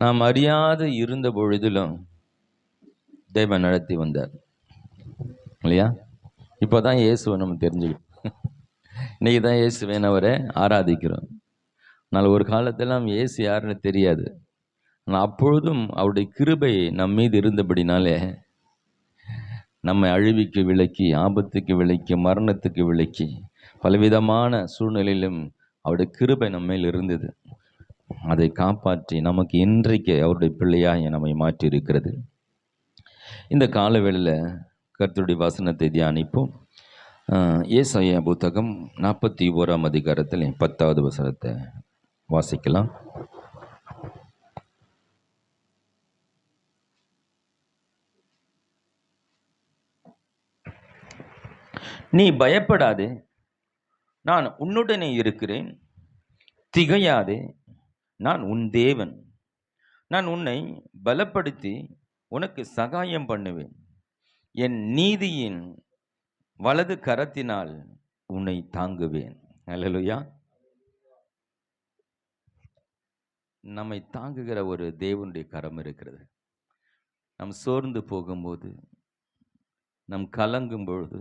நாம் அறியாது இருந்த பொழுதிலும் தேவன் நடத்தி வந்தார் இல்லையா? இப்போதான் இயேசுவை நம்ம தெரிஞ்சுக்கிட்டோம். இன்னைக்கு தான் இயேசுவேனவரை ஆராதிக்கிறோம். ஆனால் ஒரு காலத்தில் நாம் இயேசு யாருன்னு தெரியாது. ஆனால் அப்பொழுதும் அவருடைய கிருபை நம் மீது இருந்தபடினாலே நம்மை அழிவுக்கு விலக்கி, ஆபத்துக்கு விலக்கி, மரணத்துக்கு விலக்கி, பலவிதமான சூழ்நிலையிலும் அவருடைய கிருபை நம்மேல் இருந்தது. அதை காப்பாற்றி நமக்கு இன்றைக்கு அவருடைய பிள்ளையாக நம்மை மாற்றி இருக்கிறது. இந்த காலவேளையில் கர்த்தருடைய வசனத்தை தியானிப்போம். ஏசாயா புத்தகம் 41ஆம் அதிகாரத்தில் 10வது வசனத்தை வாசிக்கலாம். நீ பயப்படாதே, நான் உன்னுடனே இருக்கிறேன். திகையாதே, நான் உன் தேவன். நான் உன்னை பலப்படுத்தி உனக்கு சகாயம் பண்ணுவேன். என் நீதியின் வலது கரத்தினால் உன்னை தாங்குவேன். அல்லேலூயா. நம்மை தாங்குகிற ஒரு தேவனுடைய கரம் இருக்கிறது. நம் சோர்ந்து போகும்போது, நம் கலங்கும் பொழுது,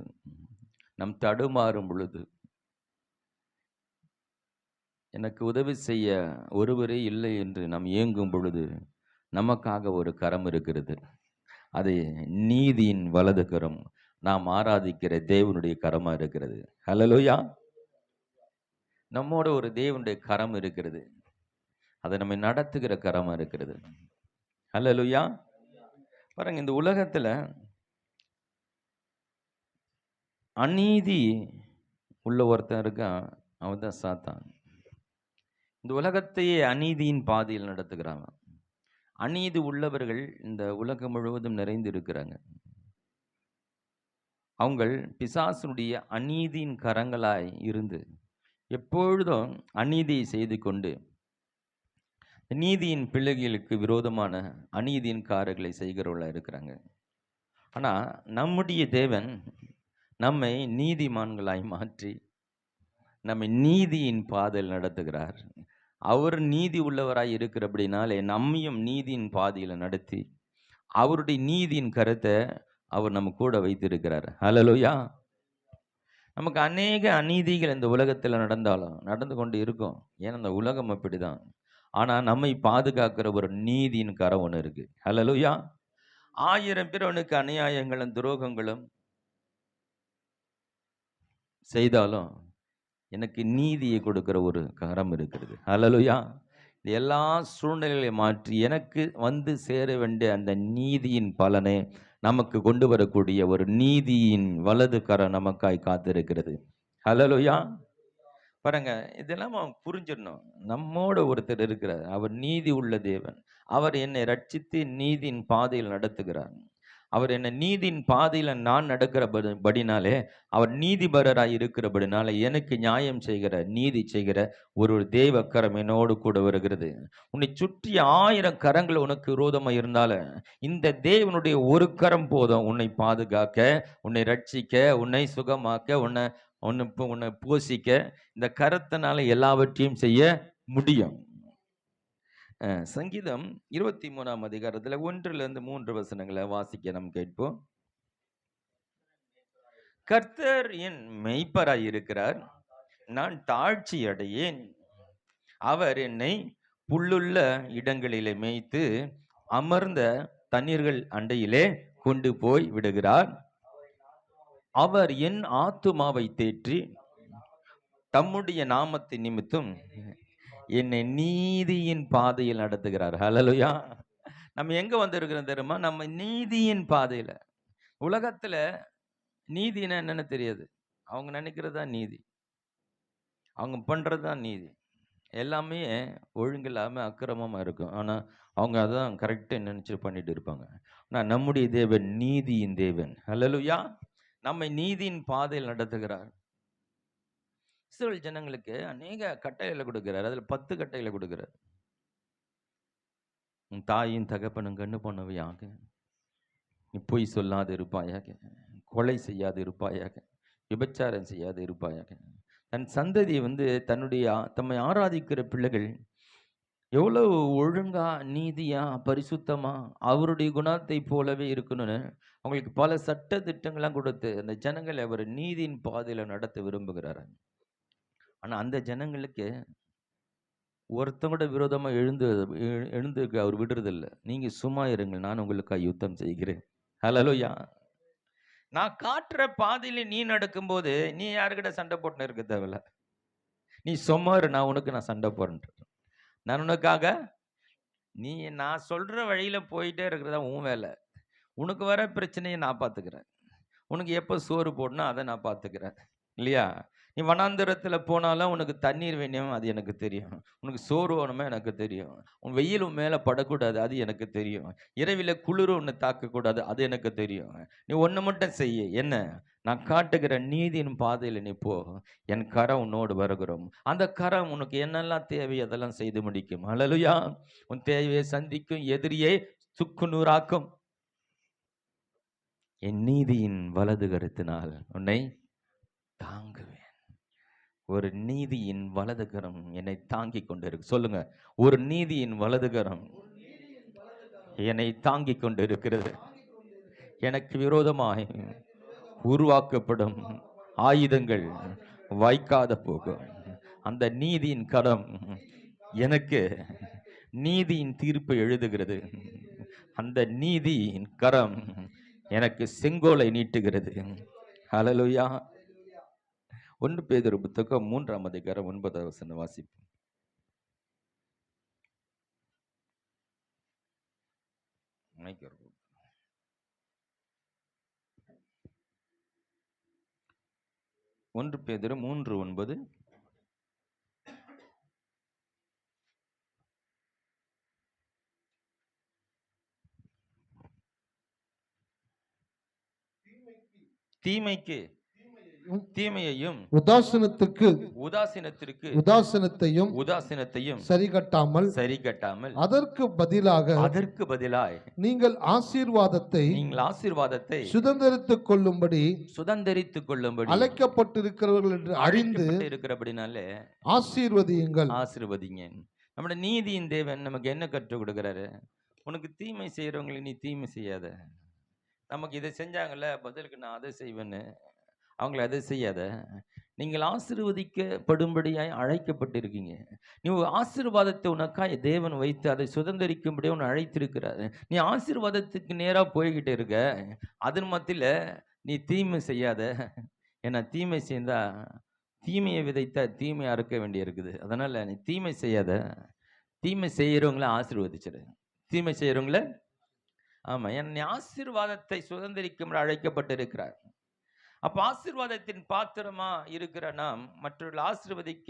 நம் தடுமாறும் பொழுது, எனக்கு உதவி செய்ய ஒருவரே இல்லை என்று நாம் ஏங்கும் பொழுது நமக்காக ஒரு கரம் இருக்கிறது. அது நீதியின் வலது கரம், நாம் ஆராதிக்கிற தேவனுடைய கரமாக இருக்கிறது. அல்லேலூயா. நம்மோட ஒரு தேவனுடைய கரம் இருக்கிறது. அதை நம்மை நடத்துகிற கரமாக இருக்கிறது. அல்லேலூயா. பாருங்க, இந்த உலகத்தில் அநீதி உள்ள ஒருத்தன் இருக்கான், அவன் தான் சாத்தான். இந்த உலகத்தையே அநீதியின் பாதையில் நடத்துகிறாங்க. அநீதி உள்ளவர்கள் இந்த உலகம் முழுவதும் நிறைந்து இருக்கிறாங்க. அவங்கள் பிசாசுடைய அநீதியின் கரங்களாய் இருந்து எப்பொழுதும் அநீதியை செய்து கொண்டு நீதியின் பிள்ளைகளுக்கு விரோதமான அநீதியின் காரியங்களை செய்கிறவர்களாக இருக்கிறாங்க. ஆனால் நம்முடைய தேவன் நம்மை நீதிமான்களாய் மாற்றி நம்மை நீதியின் பாதையில் நடத்துகிறார். அவர் நீதி உள்ளவராய் இருக்கிறபடினாலே நம்மையும் நீதியின் பாதையில் நடத்தி அவருடைய நீதியின் கருத்தை அவர் நம்ம கூட வைத்திருக்கிறார். அல்லேலூயா. நமக்கு அநேக அநீதிகள் இந்த உலகத்தில் நடந்து கொண்டு இருக்கும். ஏன்னா இந்த உலகம் அப்படிதான். ஆனால் நம்மை பாதுகாக்கிற ஒரு நீதியின் கரம் ஒன்று இருக்கு. அல்லேலூயா. 1000 பேர் அவனுக்கு அநியாயங்களும் துரோகங்களும் செய்தாலும் எனக்கு நீதியை கொடுக்கிற ஒரு கரம் இருக்கிறது. அல்லேலூயா. எல்லா சூழ்நிலைகளையும் மாற்றி எனக்கு வந்து சேர வேண்டிய அந்த நீதியின் பலனை நமக்கு கொண்டு வரக்கூடிய ஒரு நீதியின் வலது கரம் நமக்காய் காத்திருக்கிறது. அல்லேலூயா. பாருங்க, இதெல்லாம் அவன் புரிஞ்சிடணும். நம்மோட ஒருத்தர் இருக்கிறார், அவர் நீதி உள்ள தேவன். அவர் என்னை ரட்சித்து நீதியின் பாதையில் நடத்துகிறார். அவர் என்னை நீதியின் பாதையில் நான் நடக்கிறபடினாலே, அவர் நீதிபரராய் இருக்கிறபடினாலே எனக்கு நியாயம் செய்கிற நீதி செய்கிற ஒரு தேவ கரம் என்னோடு கூட வருகிறது. உன்னை சுற்றி 1000 கரங்கள் உனக்கு விரோதமாக இருந்தாலும் இந்த தேவனுடைய ஒரு கரம் போதும் உன்னை பாதுகாக்க, உன்னை ரட்சிக்க, உன்னை சுகமாக்க, உன்னை போஷிக்க. இந்த கரத்தினால எல்லாவற்றையும் செய்ய முடியும். சங்கீதம் 23ஆம் அதிகாரத்தில் 1-3 வசனங்களை வாசிக்க நாம் கேட்போம். கர்த்தர் என் மெய்ப்பராய் இருக்கிறார், நான் தாழ்ச்சி அடையேன். அவர் என்னை புல்லுள்ள இடங்களிலே மேய்த்து அமர்ந்த தண்ணீர்கள் அண்டையிலே கொண்டு போய் விடுகிறார். அவர் என் ஆத்துமாவை தேற்றி தம்முடைய நாமத்தின் நிமித்தம் என்னை நீதியின் பாதையில் நடத்துகிறார். ஹல்லேலூயா. நம்ம எங்க வந்திருக்கிறோம் தெரியுமா? நம்ம நீதியின் பாதையில. உலகத்துல நீதினா என்னன்னு தெரியாது. அவங்க நினைக்கிறதா நீதி, அவங்க பண்றதுதான் நீதி. எல்லாமே ஒழுங்கில்லாம அக்கிரமமா இருக்கும். ஆனா அவங்க அதான் கரெக்டா நினைச்சு பண்ணிட்டு இருப்பாங்க. ஆனா நம்முடைய தேவன் நீதியின் தேவன். ஹல்லேலூயா. நம்மை நீதியின் பாதையில் நடத்துகிறார். இஸ்ரவேல் ஜனங்களுக்கு அநேக கட்டளைகளை கொடுக்கிறார். அதுல 10 கட்டளைகளை கொடுக்கிறார். உன் தாயின் தகப்பனும் கண்ணு போனவையாக, நீ பொய் சொல்லாது இருப்பாயாக, கொலை செய்யாது இருப்பாயாக, விபச்சாரம் செய்யாது இருப்பாயாக. தன் சந்ததியை தம்மை ஆராதிக்கிற பிள்ளைகள் எவ்வளவு ஒழுங்கா, நீதியா, பரிசுத்தமா அவருடைய குணத்தை போலவே இருக்கணும்னு அவங்களுக்கு பல சட்ட திட்டங்கள்லாம் கொடுத்து அந்த ஜனங்களை அவர் நீதியின் பாதையில நடத்த விரும்புகிறார். ஆனா அந்த ஜனங்களுக்கு ஒருத்தங்க விரோதமா எழுந்து அவர் விடுறதில்ல. நீங்க சும்மா இருங்கள், நான் உங்களுக்காக யுத்தம் செய்கிறேன். ஹல்லேலூயா. நான் காட்டுற பாதையில நீ நடக்கும்போது நீ யாருக்கிட்ட சண்டை போட்டுன்னு இருக்க தேவையில்ல. நீ சும்மா இரு, நான் சண்டை போடுறேன். நான் உனக்காக நான் சொல்ற வழியில போயிட்டே இருக்கிறதா உன் வேலை. உனக்கு வர பிரச்சனையை நான் பார்த்துக்கிறேன். உனக்கு எப்போ சோறு போடணும் அதை நான் பார்த்துக்கிறேன், இல்லையா? நீ வனாந்திரத்தில் போனாலும் உனக்கு தண்ணீர் வேணும், அது எனக்கு தெரியும். உனக்கு சோறு வேணுமே, எனக்கு தெரியும். உன் வெயில் மேலே படக்கூடாது, அது எனக்கு தெரியும். இரவில் குளிர் ஒன்று தாக்கக்கூடாது, அது எனக்கு தெரியும். நீ ஒன்று மட்டும் செய்ய, என்ன? நான் காட்டுகிற நீதியின் பாதையில் நீ போ, என் கரம் உன்னோடு வருகிறோம். அந்த கரம் உனக்கு என்னெல்லாம் தேவை அதெல்லாம் செய்து முடிக்கும். ஹல்லேலூயா. உன் தேவையை சந்திக்கும், எதிரியை சுக்கு நூறாக்கும். என் நீதியின் வலது கரத்தினால் உன்னை தாங்குவேன். ஒரு நீதியின் வலது கரம் என்னை தாங்கிக் கொண்டிருக்கு. சொல்லுங்க, ஒரு நீதியின் வலது கரம் என்னை தாங்கிக் கொண்டிருக்கிறது. எனக்கு விரோதமாய் உருவாக்கப்படும் ஆயுதங்கள் வாய்க்காத போகும். அந்த நீதியின் கரம் எனக்கு நீதியின் தீர்ப்பை எழுதுகிறது. அந்த நீதியின் கரம் எனக்கு செங்கோலை நீட்டுகிறது. ஹல்லேலூயா. 1 பேதுரு புத்தகம் 3ஆம் அதிகாரம் 9ஆம் வசனம் வாசிப்போம். ஒன்று பேதுரு 3:9. தீமைக்கு தீமையையும் உதாசீனத்தையும் சரிகட்டாமல் அதற்கு பதிலாய் நீங்கள் ஆசீர்வாதத்தை சுதந்தரித்துக் கொள்ளும்படி அழைக்கப்பட்டிருக்கிறவர்கள் என்று அறிந்து இருக்கிறபடினாலே ஆசீர்வதிங்க. நம்முடைய நீதியின் தேவன் நமக்கு என்ன கற்றுக் கொடுக்கிறாரு? உனக்கு தீமை செய்யறவங்களுக்கு நீ தீமை செய்யாத. நமக்கு இதை செஞ்சாங்கல்ல, பதிலுக்கு நான் அதை செய்வேன்னு அவங்கள அதை செய்யாத. நீங்கள் ஆசீர்வதிக்கப்படும்படியாய் அழைக்கப்பட்டிருக்கீங்க. நீ ஆசீர்வாதத்தை உனக்காய் தேவன் வைத்து அதை சுதந்திரிக்கும்படியே உன்னை அழைத்திருக்கிறாரு. நீ ஆசீர்வாதத்துக்கு நேராக போய்கிட்டே இருக்க, அதன் மத்தியில் நீ தீமை செய்யாத. ஏன்னா தீமை செய்தா தீமையை விதைத்தா தீமையை அறுக்க வேண்டிய இருக்குது. அதனால நீ தீமை செய்யாத. தீமை செய்யறவங்கள ஆசீர்வதிச்சிரு. தீமை செய்யறவங்கள என் ஆசீர்வாதத்தை சுதந்திரிக்கும் அழைக்கப்பட்டிருக்கிறார். அப்ப ஆசீர்வாதத்தின் பாத்திரமா இருக்கிற நாம் மற்றவர்கள் ஆசீர்வதிக்க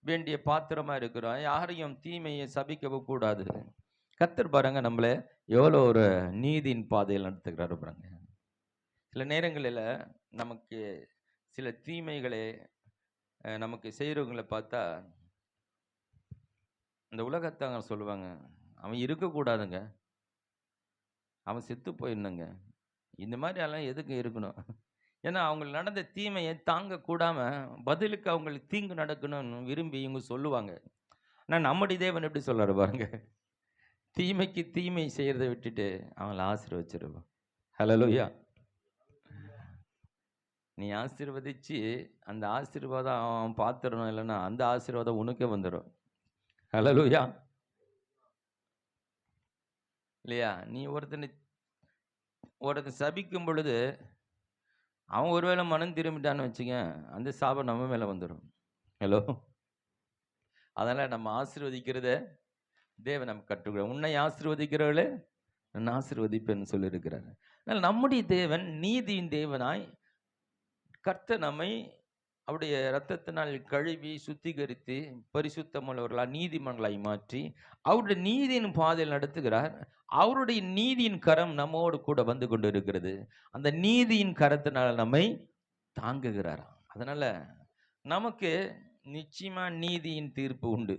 வேண்டிய பாத்திரமா இருக்கிறோம். யாரையும் தீமையை சபிக்கவும் கூடாது. கர்த்தர் பாருங்க நம்மள எவ்வளோ ஒரு நீதியின் பாதையில் நடத்துகிறாரு பாருங்க. சில நேரங்களில் நமக்கு சில தீமைகளை நமக்கு செய்கிறவங்களை பார்த்தா இந்த உலகத்தாங்க சொல்லுவாங்க, அவன் இருக்கக்கூடாதுங்க, அவன் செத்து போயிடணுங்க. இந்த மாதிரி எல்லாம் எதுக்கு இருக்கணும்? ஏன்னா அவங்களுக்கு நடந்த தீமையை தாங்க கூடாம பதிலுக்கு அவங்களுக்கு தீங்கு நடக்கணும்னு விரும்பி இவங்க சொல்லுவாங்க. ஆனால் நம்முடைய தேவன் எப்படி சொல்றாரு பாருங்க, தீமைக்கு தீமை செய்யறதை விட்டுட்டு அவங்களை ஆசீர்வச்சிருவோம். ஹல்லேலூயா. நீ ஆசீர்வதிச்சு அந்த ஆசீர்வாதம் அவன் பார்த்துடணும், இல்லைன்னா அந்த ஆசீர்வாதம் உனக்கே வந்துடும். ஹல்லேலூயா. இல்லையா? நீ ஒருத்தன் சபிக்கும் பொழுது அவன் ஒருவேளை மனம் திரும்பிட்டான்னு வச்சுக்க, அந்த சாபம் நம்ம மேலே வந்துடும். ஹலோ. அதனால் நம்ம ஆசீர்வதிக்கிறத தேவன் நமக்கு கற்றுக்கிறார். உன்னை ஆசீர்வதிக்கிறவர்களே நான் ஆசீர்வதிப்பேன்னு சொல்லியிருக்கிறார். அதனால் நம்முடைய தேவன் நீதியின் தேவனாய் கர்த்தர் நம்மை அவருடைய இரத்தத்தினால் கழுவி சுத்திகரித்து பரிசுத்தமுள்ளவர்களாக நீதிமன்களாய் மாற்றி அவருடைய நீதியின் பாதையில் நடத்துகிறார். அவருடைய நீதியின் கரம் நம்மோடு கூட வந்து கொண்டு இருக்கிறது. அந்த நீதியின் கரத்தினால் நம்மை தாங்குகிறார். அதனால நமக்கு நிச்சயமா நீதியின் தீர்ப்பு உண்டு.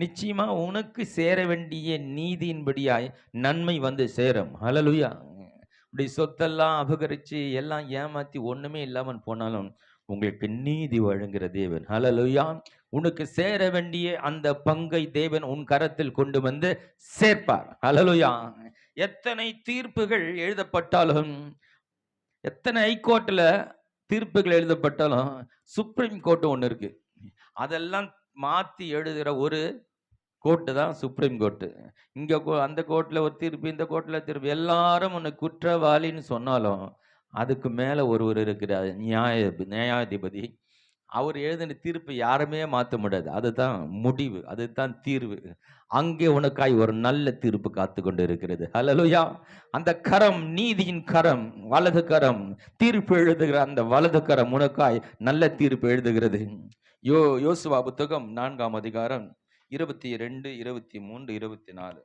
நிச்சயமா உனக்கு சேர வேண்டிய நீதியின்படியாய் நன்மை வந்து சேரும். ஹல்லேலூயா. இப்படி சொத்தெல்லாம் அபகரிச்சு எல்லாம் ஏமாத்தி ஒண்ணுமே இல்லாமல் போனாலும் உங்களுக்கு நீதி வழங்குகிற தேவன். ஹல்லேலூயா. உனக்கு சேர வேண்டிய அந்த பங்கை தேவன் உன் கரத்தில் கொண்டு வந்து சேர்ப்பார். ஹல்லேலூயா. எத்தனை தீர்ப்புகள் எழுதப்பட்டாலும், எத்தனை ஹைகோர்ட்ல தீர்ப்புகள் எழுதப்பட்டாலும், சுப்ரீம் கோர்ட் ஒன்று இருக்கு. அதெல்லாம் மாத்தி எழுதுகிற ஒரு கோர்ட்டு தான் சுப்ரீம் கோர்ட்டு. இங்க அந்த கோர்ட்ல ஒரு தீர்ப்பு, இந்த கோர்ட்ல தீர்ப்பு. எல்லாரும் உன்னை குற்றவாளின்னு சொன்னாலும் அதுக்கு மேல ஒருவர் இருக்கிறார், நியாயாதிபதி. அவர் எழுதின தீர்ப்பு யாருமே மாற்ற முடியாது. அதுதான் முடிவு, அதுதான் தீர்வு. அங்கே உனக்காய் ஒரு நல்ல தீர்ப்பு காத்து கொண்டு இருக்கிறது. ஹல்லேலூயா. அந்த கரம், நீதியின் கரம், வலது கரம், தீர்ப்பு எழுதுகிற அந்த வலது கரம் உனக்காய் நல்ல தீர்ப்பு எழுதுகிறது. யோசுவா புத்தகம் 4ஆம் அதிகாரம் 22, 23, 24.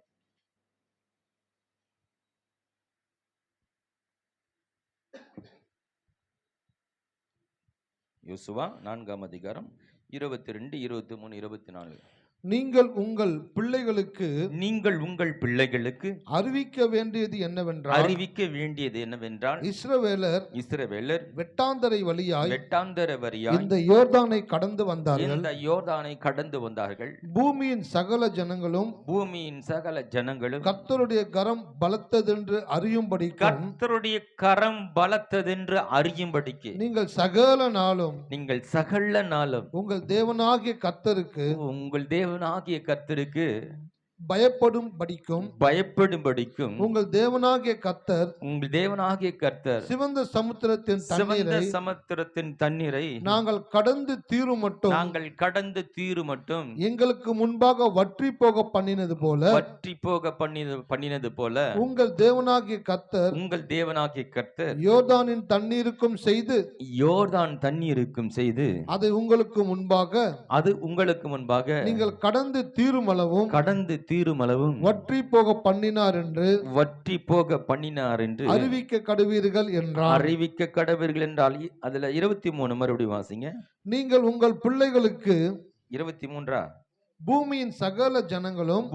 யோசுவா 4ஆம் அதிகாரம் 22, 23, 24. நீங்கள் உங்கள் பிள்ளைகளுக்கு அறிவிக்க வேண்டியது என்னவென்றால் இஸ்ரவேலர் வெட்டாந்தரை வழியாய் இந்த யோர்தானை கடந்து வந்தார்கள். பூமியின் சகல ஜனங்களும் கர்த்தருடைய கரம் பலத்ததென்று அறியும்படிக்கு நீங்கள் சகல நாளும் உங்கள் தேவனாகிய கர்த்தருக்கு பயப்படும்படிக்கும் உங்கள் தேவனாகிய கர்த்தர் சிவந்த சமுத்திரத்தின் தண்ணீரை நாங்கள் கடந்து தீரும் மட்டும் எங்களுக்கு முன்பாக வற்றி போக பண்ணினது போல உங்கள் தேவனாகிய கர்த்தர் யோர்தானின் தண்ணீருக்கும் செய்து அதை உங்களுக்கு முன்பாக நீங்கள் கடந்து தீருமளவும் வற்றி போக பண்ணினார் என்று அறிவிக்க கடவீர்கள் என்றால் அதுல 23 மறுபடியும் வாசிங்க. நீங்கள் உங்கள் பிள்ளைகளுக்கு 23 பூமியின் சகல ஜனங்களும்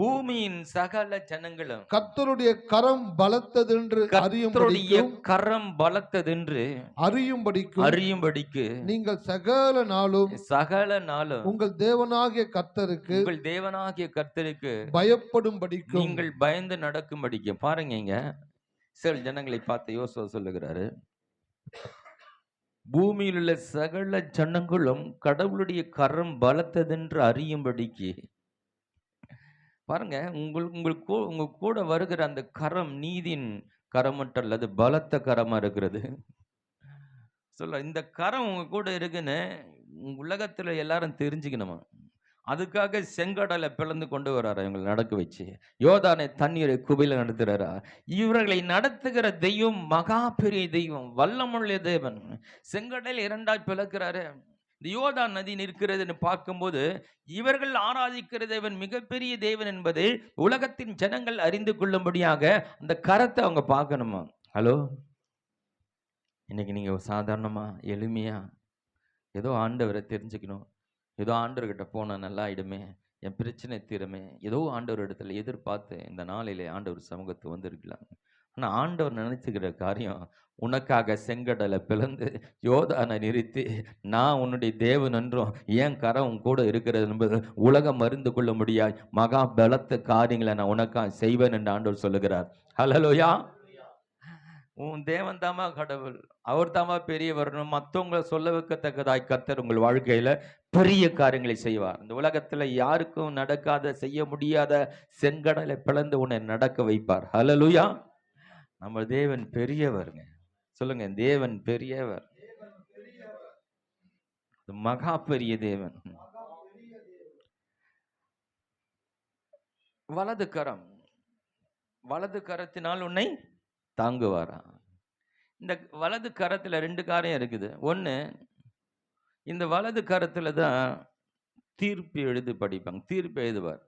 கர்த்தருடைய கரம் பலத்ததென்று அறியும்படிக்கு நீங்கள் சகல நாளும் உங்கள் தேவனாகிய கர்த்தருக்கு பயப்படும்படிக்கும் நீங்கள் பயந்து நடக்கும்படிக்கு. பாருங்க, இங்க சில ஜனங்களை பார்த்து யோசுவா சொல்லுகிறாரு, பூமியில் உள்ள சகல ஜனங்களும் கடவுளுடைய கரம் பலத்ததென்று அறியும்படிக்கு. பாருங்க, உங்க கூட வருகிற அந்த கரம் நீதியின் கரம் மட்டும் அல்லது பலத்த கரமா இருக்கிறது. சொல்ல, இந்த கரம் உங்க கூட இருக்குன்னு உலகத்துல எல்லாரும் தெரிஞ்சுக்கணுமா? அதுக்காக செங்கடலை பிளந்து கொண்டு வர்றாரா, இவங்களை நடக்க வச்சு யோர்தானை தண்ணீரை குபையில நடத்துறாரா? இவர்களை நடத்துகிற தெய்வம் மகா பெரிய தெய்வம், வல்லமுள்ள தேவன். செங்கடல் இரண்டாய் பிளக்கிறாரு. இந்த யோர்தான் நதி நிற்கிறதுன்னு பார்க்கும்போது இவர்கள் ஆராதிக்கிற தேவன் மிகப்பெரிய தேவன் என்பதை உலகத்தின் ஜனங்கள் அறிந்து கொள்ளும்படியாக அந்த கரத்தை அவங்க பார்க்கணுமா? ஹலோ, இன்னைக்கு நீங்க சாதாரணமா எளிமையா ஏதோ ஆண்டவரை தெரிஞ்சுக்கணும், ஏதோ ஆண்டவர்கிட்ட போனால் நல்லா ஆயிடுமே, என் பிரச்சனை தீரமே, ஏதோ ஆண்டவர் இடத்துல எதிர்பார்த்து இந்த நாளிலே ஆண்டவர் சமூகத்து வந்திருக்கலாம். ஆனால் ஆண்டவர் நினைச்சுக்கிற காரியம், உனக்காக செங்கடலை பிளந்து யோர்தானை நிறுத்தி நான் உன்னுடைய தேவன் என்றும் ஏன் கரம் கூட இருக்கிறது என்பது உலகம் அறிந்து கொள்ள முடியாது மகா பலத்த காரியங்களை நான் உனக்காக செய்வேன் என்று ஆண்டவர் சொல்லுகிறார். ஹல்லேலூயா. உன் தேவன் தாமா கடவுள், அவர் தாமா பெரிய வரணும். மற்றவங்களை சொல்ல வைக்கத்தக்கதாய் கர்த்தர் உங்கள் வாழ்க்கையில பெரிய காரியங்களை செய்வார். இந்த உலகத்துல யாருக்கும் நடக்காத, செய்ய முடியாத செங்கடலை பிளந்து உன்னை நடக்க வைப்பார். ஹல்லேலூயா. நம்ம தேவன் பெரியவருங்க. சொல்லுங்க, தேவன் பெரியவர், மகா பெரிய தேவன். வலது கரத்தினால் உன்னை தாங்குவாரா? இந்த வலது கரத்துல 2 காரியம் இருக்குது. ஒன்று, இந்த வலது கரத்துல தான் தீர்ப்பு எழுதுவார்.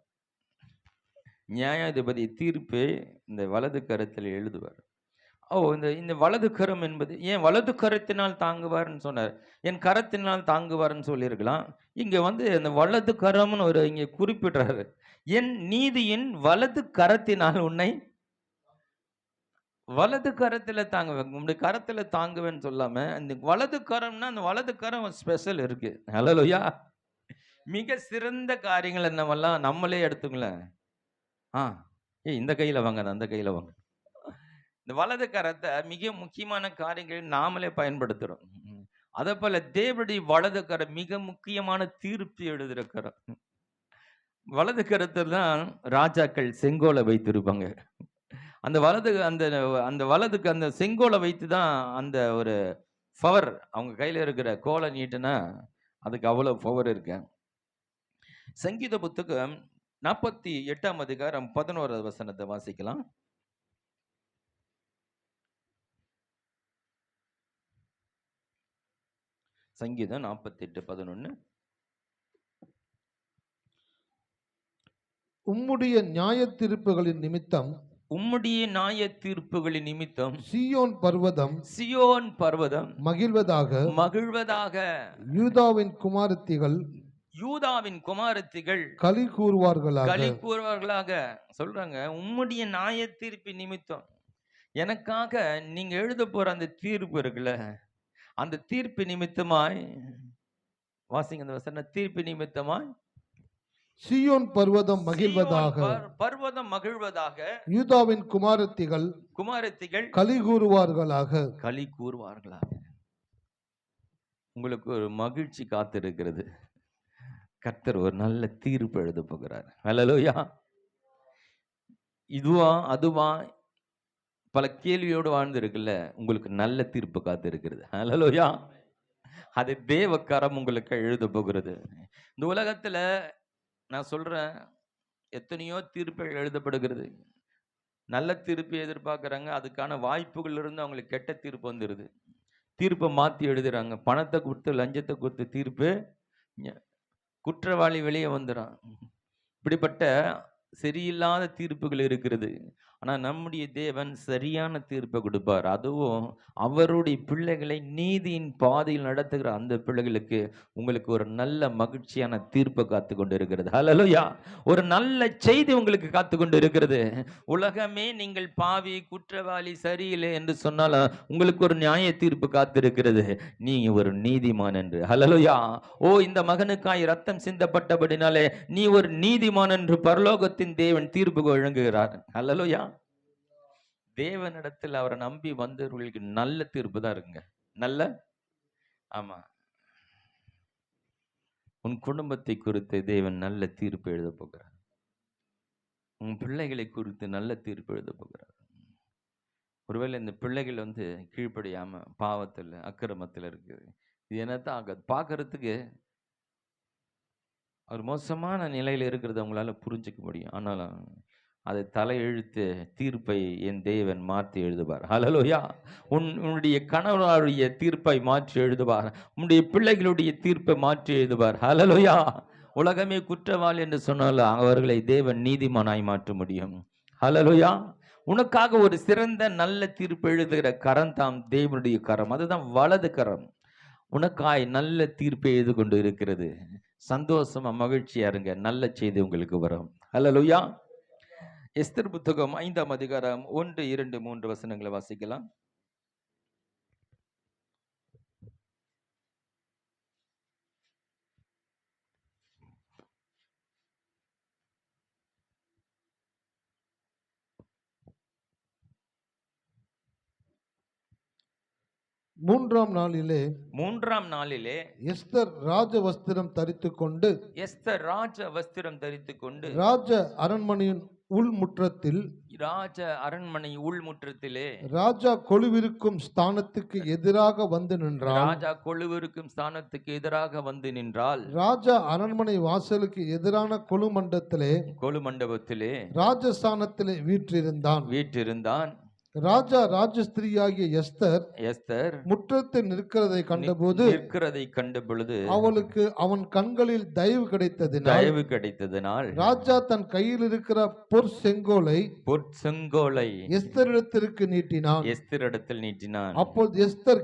நியாயாதிபதி தீர்ப்பை இந்த வலது கரத்தில் எழுதுவார். இந்த வலது கரம் என்பது ஏன் வலது கரத்தினால் தாங்குவார்னு சொன்னார்? என் கரத்தினால் தாங்குவார்னு சொல்லியிருக்கலாம். இங்க இந்த வலது கரம்னு இங்க குறிப்பிடுறாரு. என் நீதியின் வலது கரத்தினால் உன்னை வலது கரத்துல தாங்குவேன். உங்களுடைய கரத்துல தாங்குவேன்னு சொல்லாம, இந்த வலது கரம்னா அந்த வலது கரம் ஸ்பெஷல் இருக்கு. ஹல்லேலூயா. மிக சிறந்த காரியங்கள் என்னவெல்லாம் நம்மளே எடுத்துங்களேன். ஆ இந்த கையில வாங்க, அந்த கையில வாங்க. இந்த வலது கரத்தை மிக முக்கியமான காரியங்கள் நாமளே பயன்படுத்துறோம். அதே போல தேவனுடைய வலது கரம் மிக முக்கியமான தீர்ப்பு எழுதுகிற கரம். வலது கரத்தில் தான் ராஜாக்கள் செங்கோலை வைத்திருப்பாங்க. அந்த வலதுக்கு அந்த செங்கோலை வைத்து தான் அந்த ஒரு பவர், அவங்க கையில இருக்கிற கோலை நீட்டுனா அதுக்கு அவ்வளவு பவர் இருக்கு. சங்கீத புத்தகம் 48ஆம் அதிகாரம் 11வது வசனத்தை வாசிக்கலாம். சங்கீதம் 48:11. உம்முடைய நியாய தீர்ப்புகளின் நிமித்தம் சீயோன் பர்வதம் மகிழ்வதாக யூதாவின் குமாரத்திகள் களி கூறுவார்களாக. சொல்றாங்க, உம்முடைய நியாய தீர்ப்பு நிமித்தம், எனக்காக நீங்க எழுத போற அந்த தீர்ப்பு இருக்குல்ல, அந்த தீர்ப்பு நிமித்தமாய் வாசிங்க அந்த வசனம். தீர்ப்பு நிமித்தமாய் சீயோன் பர்வதம் மகிழ்வதாக, யூதாவின் குமாரத்திகள் களி கூறுவார்களாக. உங்களுக்கு ஒரு மகிழ்ச்சி காத்திருக்கிறது. கர்த்தர் ஒரு நல்ல தீர்ப்பு எழுத போகிறார். ஹல்லேலூயா. இதுவா அதுவா பல கேள்வியோடு வாழ்ந்திருக்குல்ல, உங்களுக்கு நல்ல தீர்ப்பு காத்திருக்கிறது. ஹல்லேலூயா. அது தேவக்கரம் உங்களுக்கு எழுத போகிறது. இந்த உலகத்துல நான் சொல்றேன், எத்தனையோ தீர்ப்புகள் எழுதப்படுகிறது. நல்ல தீர்ப்பு எதிர்பார்க்குறாங்க, அதுக்கான வாய்ப்புகள் இருந்து அவங்களுக்கு கெட்ட தீர்ப்பு வந்துடுது. தீர்ப்பை மாற்றி எழுதுறாங்க. பணத்தை கொடுத்து லஞ்சத்தை கொடுத்து தீர்ப்பு, குற்றவாளி வெளியே வந்துடுறான். இப்படிப்பட்ட சரியில்லாத தீர்ப்புகள் இருக்கிறது. ஆனால் நம்முடைய தேவன் சரியான தீர்ப்பை கொடுப்பார். அதுவும் அவருடைய பிள்ளைகளை நீதியின் பாதையில் நடத்துகிற அந்த பிள்ளைகளுக்கு உங்களுக்கு ஒரு நல்ல மகிழ்ச்சியான தீர்ப்பை காத்து கொண்டு இருக்கிறது. ஹல்லேலூயா. ஒரு நல்ல செய்தி உங்களுக்கு காத்து கொண்டு இருக்கிறது. உலகமே நீங்கள் பாவி, குற்றவாளி, சரியில்லை என்று சொன்னாலும் உங்களுக்கு ஒரு நியாய தீர்ப்பு காத்திருக்கிறது. நீ ஒரு நீதிமான் என்று. ஹல்லேலூயா. இந்த மகனுக்காய் ரத்தம் சிந்தப்பட்டபடினாலே நீ ஒரு நீதிமான் என்று பரலோகத்தின் தேவன் தீர்ப்பு வழங்குகிறார். ஹல்லேலூயா. தேவனிடத்தில் அவரை நம்பி வந்தவர்களுக்கு நல்ல தீர்ப்பு தான் இருக்குங்க. ஆமா, உன் குடும்பத்தை குறித்து தேவன் நல்ல தீர்ப்பு எழுத போகிறார். உன் பிள்ளைகளை குறித்து நல்ல தீர்ப்பு எழுத போகிறார். ஒருவேளை இந்த பிள்ளைகள் கீழ்ப்படியாம பாவத்தில் அக்கிரமத்தில் இருக்குது. இது என்னத்தான் ஆகாது. பார்க்கறதுக்கு ஒரு மோசமான நிலையில் இருக்கிறது அவங்களால புரிஞ்சுக்க முடியும். ஆனாலும் அதை தலையெழுத்து தீர்ப்பை என் தேவன் மாற்றி எழுதுவார். ஹல்லேலூயா. உன்னுடைய கணவனுடைய தீர்ப்பை மாற்றி எழுதுவார். உன்னுடைய பிள்ளைகளுடைய தீர்ப்பை மாற்றி எழுதுவார். ஹல்லேலூயா. உலகமே குற்றவாளி என்று சொன்னாலும் அவர்களை தேவன் நீதிமானாய் மாற்ற முடியும். ஹல்லேலூயா. உனக்காக ஒரு சிறந்த நல்ல தீர்ப்பு எழுதுகிற கரம் தான் தேவனுடைய கரம். அதுதான் வலது கரம். உனக்காய் நல்ல தீர்ப்பை எழுது கொண்டு இருக்கிறது. சந்தோஷமா மகிழ்ச்சியா இருங்க. நல்ல செய்தி உங்களுக்கு வரும். ஹல்லேலூயா. எஸ்தர் புத்தகம் 5ஆம் அதிகாரம் 1, 2, 3 வசனங்களை வாசிக்கலாம். மூன்றாம் நாளிலே எஸ்தர் ராஜ வஸ்திரம் தரித்துக் கொண்டு ராஜ அரண்மனையின் உள்முற்றத்திலே ராஜா கொலுவிருக்கும் ஸ்தானத்துக்கு எதிராக வந்து நின்றாள். ராஜா அரண்மனை வாசலுக்கு எதிரான கொலு மண்டபத்திலே ராஜஸ்தானத்திலே வீற்றிருந்தான். ராஜா ராஜஸ்திரியாகிய எஸ்தர் முற்றத்தில் நிற்கிறதை கண்டபொழுது அவளுக்கு அவன் கண்களில் தயவு கிடைத்ததினால் ராஜா தன் கையில் இருக்கிற பொற்செங்கோலை எஸ்தரிடத்திற்கு நீட்டினான். அப்போது எஸ்தர்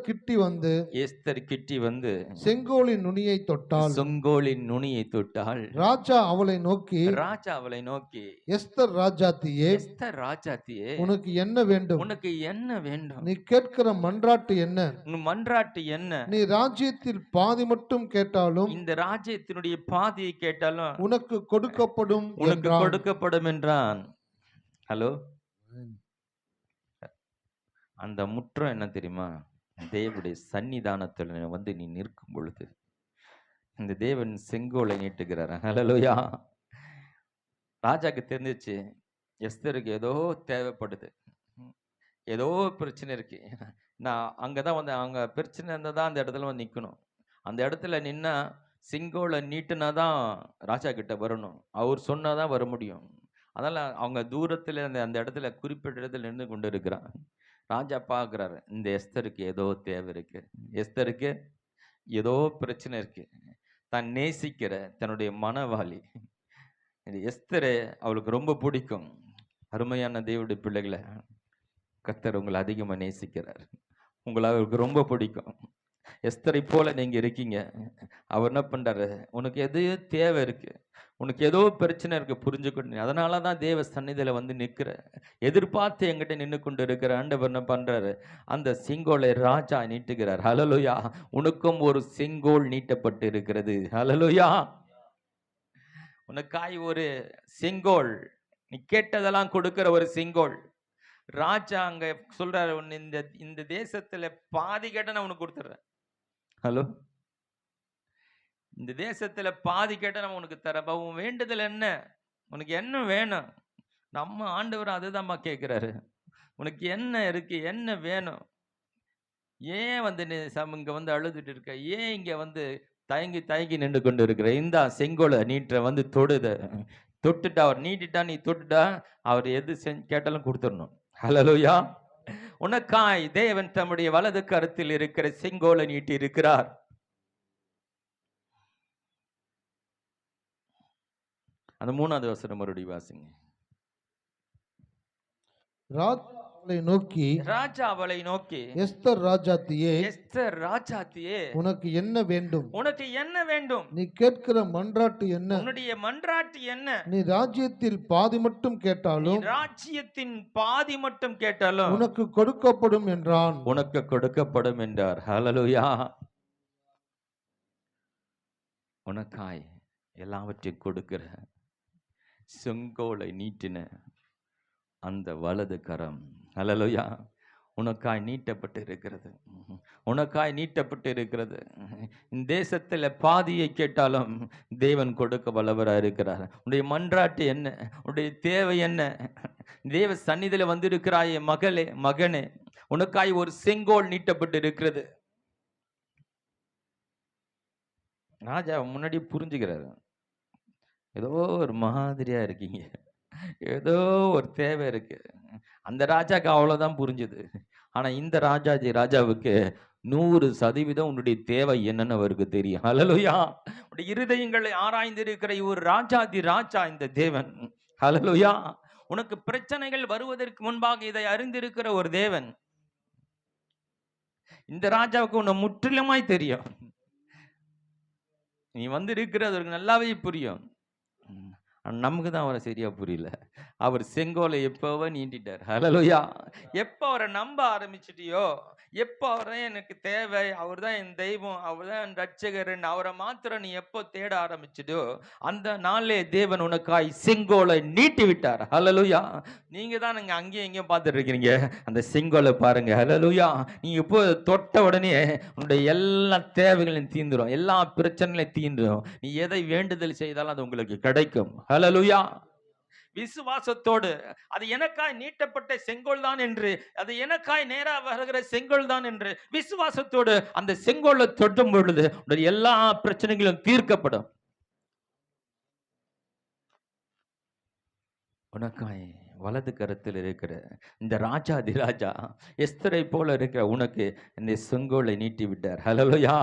கிட்டி வந்து செங்கோலின் நுனியை தொட்டாள். ராஜா அவளை நோக்கி எஸ்தர் ராஜாத்தியே, உனக்கு என்ன வேண்டும் வேண்டும்? உனக்கு என்ன வேண்டும்? நீ கேட்கிற மன்றாட்டு என்ன? உன் மன்றாட்டு என்ன? நீ ராஜ்யத்தில் பாதி மட்டும் கேட்டாலும் இந்த ராஜ்யத்தினுடைய பாதியை கேட்டாலும் உனக்கு கொடுக்கப்படும் உனக்கு என்றான். கொடுக்கப்படும் என்றான். ஹலோ, அந்த முற்றம் என்ன தெரியுமா? தேவனுடைய சன்னிதானத்தில் வந்து நீ நிற்கும் பொழுது இந்த தேவன் செங்கோலை நீட்டுகிறார். ஹalleluya. ராஜாக்கு தெரிஞ்சிச்சு, எஸ்தருக்கு ஏதோ தேவைப்படுது, ஏதோ பிரச்சனை இருக்கு. நான் அங்கதான் வந்து அவங்க பிரச்சனை இருந்தா தான் அந்த இடத்துல வந்து நிக்கணும். அந்த இடத்துல நின்னா செங்கோலை நீட்டுனா தான் ராஜா கிட்ட வரணும். அவர் சொன்னாதான் வர முடியும். அதனால அவங்க தூரத்துல அந்த அந்த இடத்துல குறிப்பிட்ட இடத்துல நின்று கொண்டு இருக்கிறான். ராஜா பார்க்குறாரு, இந்த எஸ்தருக்கு ஏதோ தேவை இருக்கு, எஸ்தருக்கு ஏதோ பிரச்சனை இருக்கு. தான் நேசிக்கிற தன்னுடைய மனவாளி இந்த எஸ்தரை அவளுக்கு ரொம்ப பிடிக்கும். அருமையான தேவனுடைய பிள்ளைகளை, கர்த்தர் உங்களை அதிகமா நேசிக்கிறார். உங்களை அவருக்கு ரொம்ப பிடிக்கும். எஸ்தரை போல நீங்க இருக்கீங்க. அவர் என்ன பண்றாரு, உனக்கு எது தேவை இருக்கு, உனக்கு ஏதோ பிரச்சனை இருக்கு, புரிஞ்சுக்கணும். அதனால தான் தேவ சந்நிதியில வந்து நிற்கிற, எதிர்பார்த்து என்கிட்ட நின்று கொண்டு இருக்கிற ஆண்டவர் என்ன பண்றாரு, அந்த செங்கோலை ராஜா நீட்டுகிறார். ஹalleluya. உனக்கும் ஒரு செங்கோல் நீட்டப்பட்டு இருக்கிறது. ஹalleluya. உனக்காய் ஒரு செங்கோல், நீ கேட்டதெல்லாம் கொடுக்கிற ஒரு செங்கோல். ராஜா அங்க சொல்றாரு, உன்னை இந்த இந்த தேசத்துல பாதி கேட்ட நான் உனக்கு கொடுத்துறேன். ஹலோ, இந்த தேசத்துல பாதி கேட்ட நான் உனக்கு தரேன். உன் வேண்டுதல் என்ன? உனக்கு என்ன வேணும்? நம்ம ஆண்டவர் அதுதான்மா கேட்கிறாரு. உனக்கு என்ன இருக்கு, என்ன வேணும்? ஏன் வந்து நீ இங்க வந்து அழுதுட்டு இருக்க? ஏன் இங்க வந்து தயங்கி தயங்கி நின்று கொண்டு இருக்கிற? இந்த செங்கோலை நீட்ட வந்து தொடுத, தொட்டுட்டா அவர் நீட்டிட்டா, நீ தொட்டுட்டா அவர் எது கேட்டாலும் கொடுத்துடணும். ஹalleluya. உனக்காய் தேவன் தம்முடைய வலது கரத்தில் இருக்கிற செங்கோலை நீட்டி இருக்கிறார். அந்த 3வது வசனம் மறுபடியும் வாசிங்க. ராஜா அவளை நோக்கி, எஸ்தர் ராஜாத்தியே, எஸ்தர் ராஜாத்தியே, உனக்கு என்ன வேண்டும்? உனக்கு என்ன வேண்டும்? நீ கேட்கிற மன்றாட்டு என்ன? உன்னுடைய மன்றாட்டு என்ன? நீ ராஜ்யத்தில் பாதி மட்டும் கேட்டாலும், ராஜ்யத்தின் பாதி மட்டும் கேட்டாலும் உனக்கு கொடுக்கப்படும் என்றான். உனக்கு கொடுக்கப்படும் என்றார். ஹalleluya. உனக்காய் எல்லாவற்றையும் கொடுக்கிற செங்கோலை நீட்டின அந்த வலது கரம், ஹalleluya, உனக்காய் நீட்டப்பட்டு இருக்கிறது. உனக்காய் நீட்டப்பட்டு இருக்கிறது. இந்த தேசத்துல பாதியை கேட்டாலும் தேவன் கொடுக்க வல்லவராக இருக்கிறார். உன்னுடைய மன்றாட்டு என்ன? உன்னுடைய தேவை என்ன? தேவ சந்நிதியில வந்திருக்கிறாயே மகளே, மகனே, உனக்காய் ஒரு செங்கோல் நீட்டப்பட்டு இருக்கிறது. ராஜா முன்னாடி புரிஞ்சுக்கிறாரு, ஏதோ ஒரு மாதிரியா இருக்கீங்க, ஏதோ ஒரு தேவை இருக்கு. அந்த ராஜாக்கு அவ்வளவுதான் புரிஞ்சுது. ஆனா இந்த ராஜாவுக்கு 100% உன்னுடைய தேவை என்னன்னு அவருக்கு தெரியும். ஹalleluya. உன்னுடைய இருதயங்களை ஆராய்ந்து இருக்கிற ஒரு ராஜாதி ராஜா இந்த தேவன். ஹalleluya. உனக்கு பிரச்சனைகள் வருவதற்கு முன்பாக இதை அறிந்திருக்கிற ஒரு தேவன். இந்த ராஜாவுக்கு உன்னை முற்றிலுமாய் தெரியும். நீ வந்து இருக்கிறது அவருக்கு நல்லாவே புரியும். நமக்கு தான் அவரை சரியா புரியல. அவர் செங்கோலை எப்பவோ நீட்டிட்டார். ஹalleluya. எப்போ அவரை நம்ப ஆரம்பிச்சிட்டியோ, எப்போ அவரை எனக்கு தேவை, அவர் தான் என் தெய்வம், அவர் தான் என் ரட்சகர், அவரை மாத்திரம் நீ எப்போ தேட ஆரம்பிச்சிட்டோ, அந்த நாளே தேவன் உனக்காய் செங்கோலை நீட்டி விட்டார். ஹalleluya. நீங்க தான் நீங்க அங்கேயும் இங்கேயும் பார்த்துட்டு இருக்கீங்க, அந்த செங்கோலை பாருங்க. ஹalleluya. நீங்க இப்போ தொட்ட உடனே உன்னுடைய எல்லா தேவைகளையும் தீந்துரும், எல்லா பிரச்சனைகளையும் தீந்துரும். நீ எதை வேண்டுதல் செய்தாலும் அது உங்களுக்கு கிடைக்கும். ஹalleluya. விசுவாசத்தோடு, அது எனக்காய் நீட்டப்பட்ட செங்கோல் தான் என்று, அது எனக்காய் நேரா வருகிற செங்கோல் தான் என்று விசுவாசத்தோடு அந்த செங்கோலை தொட்டும் பொழுது எல்லா பிரச்சனைகளும் தீர்க்கப்படும். உனக்காய் வலது கரத்தில் இருக்கிற இந்த ராஜாதி ராஜா எஸ்தரை போல இருக்கிற உனக்கு இந்த செங்கோலை நீட்டி விட்டார். ஹalleluya.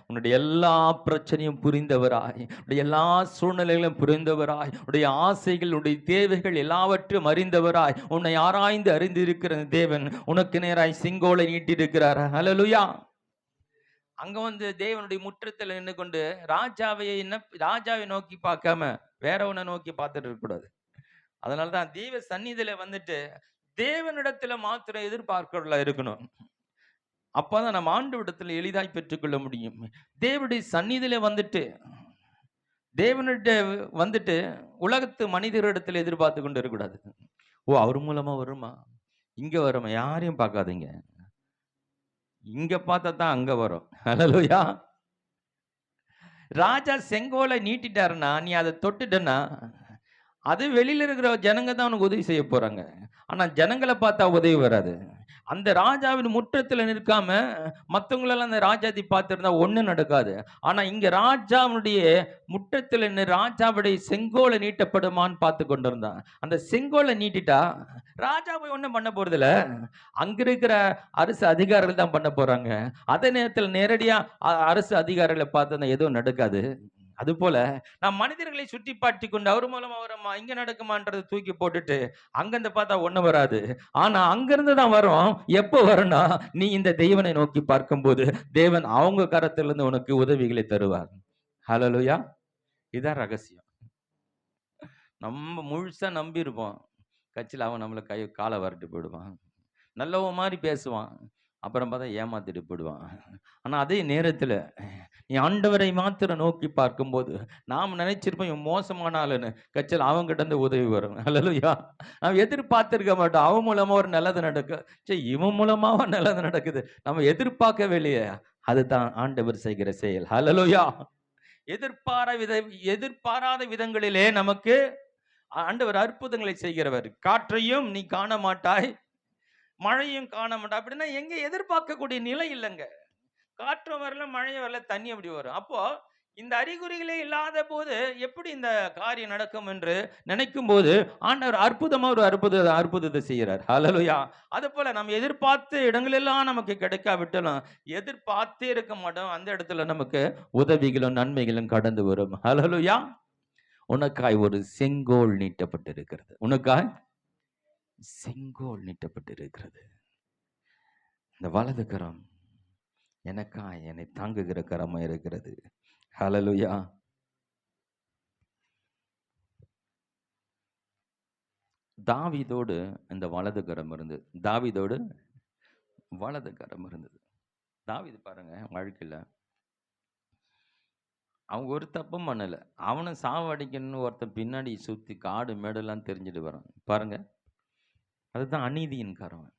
உன்னுடைய எல்லா பிரச்சனையும் புரிந்தவராய், உன்னுடைய எல்லா சூழ்நிலைகளும் புரிந்தவராய், உன்னுடைய ஆசைகள், உன்னுடைய தேவைகள் எல்லாவற்றையும் அறிந்தவராய், உன்னை ஆராய்ந்து அறிந்திருக்கிற தேவன் உனக்கு நேராய் செங்கோலை நீட்டி இருக்கிறார். ஹalleluya. அங்க வந்து தேவனுடைய முற்றத்தில் நின்று கொண்டு ராஜாவை நோக்கி பார்க்காம வேற ஒன்ன நோக்கி பார்த்துட்டு இருக்க கூடாது. அதனாலதான் தேவ சந்நிதியில வந்துட்டு தேவனிடத்துல மாத்திரம் எதிர்பார்க்கிறவர்களா இருக்கணும். அப்பதான் நம்ம ஆண்டவரிடத்துல எளிதாய் பெற்றுக்கொள்ள முடியும். தேவனுடைய சந்நிதியில வந்துட்டு தேவனிட்ட வந்துட்டு உலகத்து மனிதரிடத்துல எதிர்பார்த்து கொண்டு இருக்கக்கூடாது. ஓ, அவர் மூலமா வருமா, இங்க வருமா, யாரையும் பார்க்காதீங்க. இங்க பார்த்தா தான் அங்க வரும். ஹல்லேலூயா. ராஜா செங்கோலை நீட்டிட்டாருன்னா, நீ அதை தொட்டுட்டன்னா, அது வெளியில இருக்கிற ஜனங்க தான் உனக்கு உதவி செய்ய போறாங்க. ஆனா ஜனங்களை பார்த்தா உதவி வராது. அந்த ராஜாவின் முற்றத்துல நிற்காம மத்தவங்களெல்லாம் அந்த ராஜாத்தி பார்த்திருந்தா ஒண்ணும் நடக்காது. ஆனா இங்க ராஜாவுடைய முற்றத்துல நின்னு ராஜாவுடைய செங்கோலை நீட்டப்படுமான்னு பார்த்து கொண்டிருந்தான். அந்த செங்கோலை நீட்டிட்டா ராஜா போய் ஒண்ணும் பண்ண போறது இல்ல. அங்க இருக்கிற அரசு அதிகாரிகள் தான் பண்ண போறாங்க. அதே நேரத்துல நேரடியா அரசு அதிகாரிகளை பார்த்தா எதுவும் நடக்காது. அதுபோல நான் மனிதர்களை சுற்றி பாட்டி கொண்டு அவர் மூலமா வரமா இங்க நடக்குமான்றதை தூக்கி போட்டுட்டு அங்கிருந்து பார்த்தா ஒண்ணும் வராது. ஆனா அங்கிருந்து தான் வரும். எப்போ வரும்னா, நீ இந்த தெய்வனை நோக்கி பார்க்கும்போது தேவன் அவங்க கரத்திலிருந்து உனக்கு உதவிகளை தருவார். ஹல்லேலூயா. இதான் ரகசியம். நம்ம முழுசா நம்பி இருப்போம். கட்சியில் அவன் நம்மளை காலை வரட்டு போயிடுவான். நல்லவன் மாதிரி பேசுவான். அப்புறம் பார்த்தா ஏமாத்திட்டு போயிடுவான். ஆனா அதே நேரத்துல நீ ஆண்டவரை மாத்திரம் நோக்கி பார்க்கும்போது நாம் நினைச்சிருப்போம் இவன் மோசமான ஆளுன்னு. கட்சியில் அவன்கிட்ட இருந்து உதவி வரும். ஹல்லேலூயா. நாம் எதிர்பார்த்திருக்க மாட்டோம். அவன் மூலமா ஒரு நல்லது நடக்கும். சரி, இவன் மூலமாவா நல்லது நடக்குது, நம்ம எதிர்பார்க்கவே இல்லையே. அதுதான் ஆண்டவர் செய்கிற செயல். ஹல்லேலூயா. எதிர்பாராத விதங்களிலே நமக்கு ஆண்டவர் அற்புதங்களை செய்கிறவர். காற்றையும் நீ காண மாட்டாய், மழையும் காண மாட்டாய். அப்படின்னா எங்க எதிர்பார்க்கக்கூடிய நிலை இல்லைங்க. காற்றும் வரல, மழையும் வரல, தண்ணி எப்படி வரும்? அப்போ இந்த அறிகுறிகளே இல்லாத போது எப்படி இந்த காரியம் நடக்கும் என்று நினைக்கும் போது ஆண்டவர் அற்புதமா ஒரு அற்புதத்தை செய்கிறார். ஹல்லேலூயா. அது போல நம்ம எதிர்பார்த்த இடங்களெல்லாம் நமக்கு கிடைக்காவிட்டாலும் எதிர்பார்த்தே இருக்க மாட்டோம். அந்த இடத்துல நமக்கு உதவிகளும் நன்மைகளும் கடந்து வரும். ஹல்லேலூயா. உனக்காய் ஒரு செங்கோல் நீட்டப்பட்டிருக்கிறது. உனக்காய் செங்கோல் நீட்டப்பட்டிருக்கிறது. இந்த வலது கரம் எனக்காய் என்னை தாங்குகிற கரமா இருக்கிறது. ஹல்லேலூயா. தாவீதோடு இந்த வலது கரம் இருந்தது. தாவீதோடு வலது கரம் இருந்தது. தாவீது பாருங்க, வாழ்க்கையில அவங்க ஒரு தப்பும் பண்ணல. அவனை சாவடிக்கணும்னு ஒருத்தன் பின்னாடி சுத்தி காடு மேடெல்லாம் தெரிஞ்சுட்டு வரான் பாருங்க. அதுதான் அநீதியின் கரம்.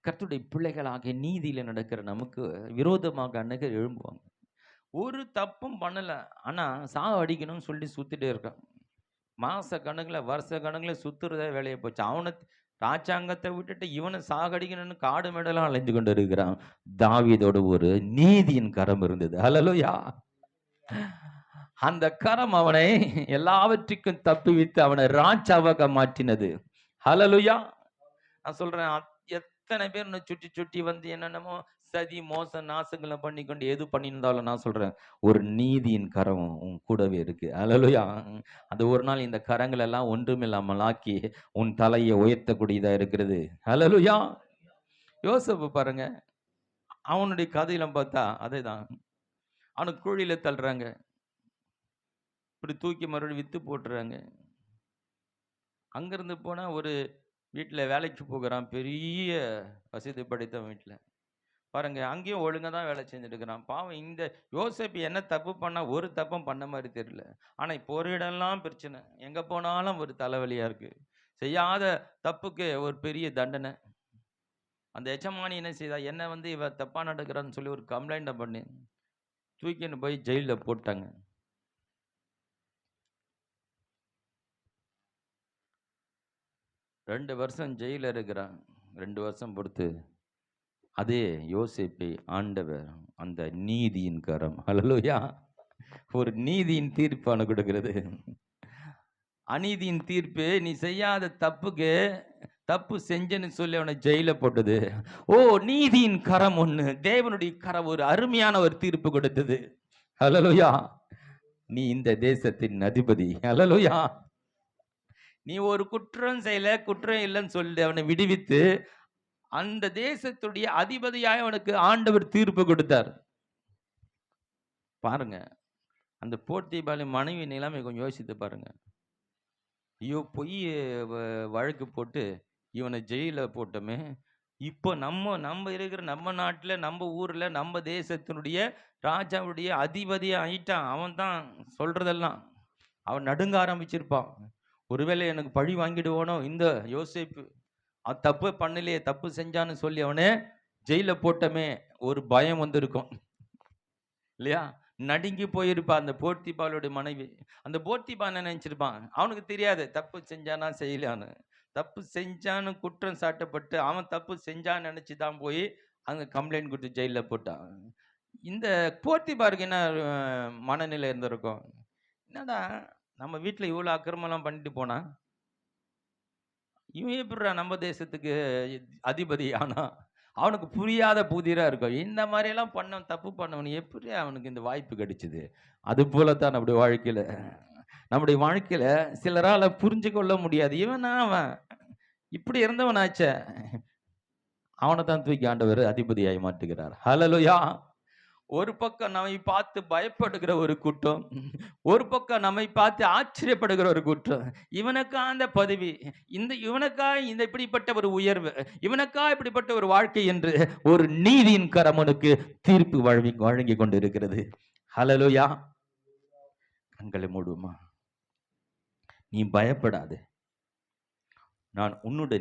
கர்த்தருடைய பிள்ளைகளாகிய நீதியில நடக்கிற நமக்கு விரோதமாக அநேகர் எழும்புவாங்க. ஒரு தப்பும் பண்ணல, ஆனா சாவடிக்கணும்னு சொல்லி சுத்திட்டே இருக்கான். மாச கணக்குல வருஷ கணக்குல சுத்துறதே வேலையை போச்சு. அவனை ராஜாங்கத்தை விட்டுட்டு இவனை சாகடிக்கணும்னு காடு மேடெல்லாம் அலைந்து கொண்டு இருக்கிறான். தாவீதோட ஒரு நீதியின் கரம் இருந்தது. ஹல்லேலூயா. அந்த கரம் அவனை எல்லாவற்றுக்கும் தப்புவித்து அவனை ராஜாவாக மாற்றினது. ஹல்லேலூயா. நான் சொல்றேன், எத்தனை பேர் சுற்றி சுற்றி வந்து என்னென்னமோ சதி மோச நாசங்களை பண்ணி கொண்டு எது பண்ணியிருந்தாலும் நான் சொல்றேன், ஒரு நீதியின் கரம் உன் கூடவே இருக்கு. ஹல்லேலூயா. அது ஒரு நாள் இந்த கரங்கள் எல்லாம் ஒன்றுமில்லாமல் ஆக்கி உன் தலையை உயர்த்தக்கூடியதா இருக்கிறது. ஹல்லேலூயா. யோசேப்பு பாருங்க, அவனுடைய கதையில பார்த்தா அதேதான். அவனுக்கு குழியில தள்ளுறாங்க, இப்படி தூக்கி மறுபடியும் வித்து போட்டுறாங்க. அங்கிருந்து போனா ஒரு வீட்டுல வேலைக்கு போகிறான், பெரிய வசதி படைத்த வீட்டுல. பாருங்க, அங்கேயும் ஒழுங்கா தான் வேலை செஞ்சுட்டு இருக்கிறான். பாவம், இந்த யோசேப்பு என்ன தப்பு பண்ணா, ஒரு தப்பும் பண்ண மாதிரி தெரியல. ஆனா இப்போ ஒரு இடம்லாம் பிரச்சனை, எங்க போனாலும் ஒரு தலைவலியா இருக்கு. செய்யாத தப்புக்கு ஒரு பெரிய தண்டனை. அந்த எஜமானி என்ன செய்தா, என்ன வந்து இவ தப்பா நடக்கிறான்னு சொல்லி ஒரு கம்ப்ளைண்ட பண்ணி தூக்கின்னு போய் ஜெயில போட்டாங்க. ரெண்டு வருஷம் ஜெயில இருக்கிறான். 2 வருஷம் பொறுத்து அதே யோசேப்பை ஆண்டவர் அந்த நீதியின் கரம், ஹல்லேலூயா, ஒரு நீதியின் தீர்ப்பான கொடுக்கிறது. அநீதியின் தீர்ப்பு, நீ செய்யாத தப்புக்கு தப்பு செஞ்சேன்னு சொல்லி அவனை ஜெயில போட்டது. ஓ, நீதியின் கரம் ஒண்ணு, தேவனுடைய கரம் ஒரு அருமையான ஒரு தீர்ப்பு கொடுத்தது. ஹல்லேலூயா. நீ இந்த தேசத்தின் அதிபதி. ஹல்லேலூயா. நீ ஒரு குற்றம் செய்யல, குற்றம் இல்லைன்னு சொல்லி அவனை விடுவித்து அந்த தேசத்துடைய அதிபதியாய் அவனுக்கு ஆண்டவர் தீர்ப்பு கொடுத்தார். பாருங்க, அந்த போர்த்திபாலி மனைவி நிலைமை கொஞ்சம் யோசித்து பாருங்க. ஐயோ, பொய் வழக்கு போட்டு இவனை ஜெயில போட்டோமே, இப்போ நம்ம நம்ம இருக்கிற நம்ம நாட்டுல, நம்ம ஊர்ல, நம்ம தேசத்தினுடைய ராஜாவுடைய அதிபதி ஆயிட்டான். அவன் தான் சொல்றதெல்லாம். அவன் நடுங்க ஆரம்பிச்சிருப்பான். ஒருவேளை எனக்கு பழி வாங்கிடுவானோ இந்த யோசேப்பு, அவன் தப்பு பண்ணலையே, தப்பு செஞ்சான்னு சொல்லி அவனை ஜெயில போட்டோமே, ஒரு பயம் வந்திருக்கும் இல்லையா? நடுங்கி போயிருப்பா அந்த போர்த்திபாலுடைய மனைவி. அந்த போர்த்திபா என்ன நினைச்சிருப்பான், அவனுக்கு தெரியாது தப்பு செஞ்சானா செய்யலான்னு. தப்பு செஞ்சான்னு குற்றம் சாட்டப்பட்டு அவன் தப்பு செஞ்சான்னு நினைச்சு தான் போய் அங்க கம்ப்ளைண்ட் கொடுத்து ஜெயில போட்டான். இந்த போர்த்திபாருக்கு என்ன மனநிலை இருந்திருக்கும்? என்னடா நம்ம வீட்டுல இவ்வளவு அக்கிரமெல்லாம் பண்ணிட்டு போனா, இவன் எப்படிடா நம்ம தேசத்துக்கு அதிபதி ஆனா? அவனுக்கு புரியாத புதிரா இருக்கும். இந்த மாதிரி எல்லாம் தப்பு பண்ணவன் எப்படி அவனுக்கு இந்த வாய்ப்பு கிடைச்சது? அது போலத்தான் நம்முடைய வாழ்க்கையில சிலரால புரிஞ்சு கொள்ள முடியாது. இவனா அவன் இப்படி இருந்தவனாச்சே, அவனை தான் தூக்கி ஆண்டவர் அதிபதியாய் மாற்றுகிறார். ஹல்லேலூயா. ஒரு பக்கம் நம்மை பார்த்து பயப்படுகிற ஒரு கூட்டம், ஒரு பக்கம் நம்மை பார்த்து ஆச்சரியப்படுகிற ஒரு கூட்டம். இவனுக்கா அந்த பதவி, இவனுக்கா இந்த இப்படிப்பட்ட ஒரு உயர்வு, இவனுக்கா இப்படிப்பட்ட ஒரு வாழ்க்கை என்று ஒரு நீதியின் கரமனுக்கு தீர்ப்பு வழங்கி கொண்டிருக்கிறது. ஹல்லேலூயா. கண்களை மூடுமா. நீ பயப்படாதே, நான் உன்னுடன்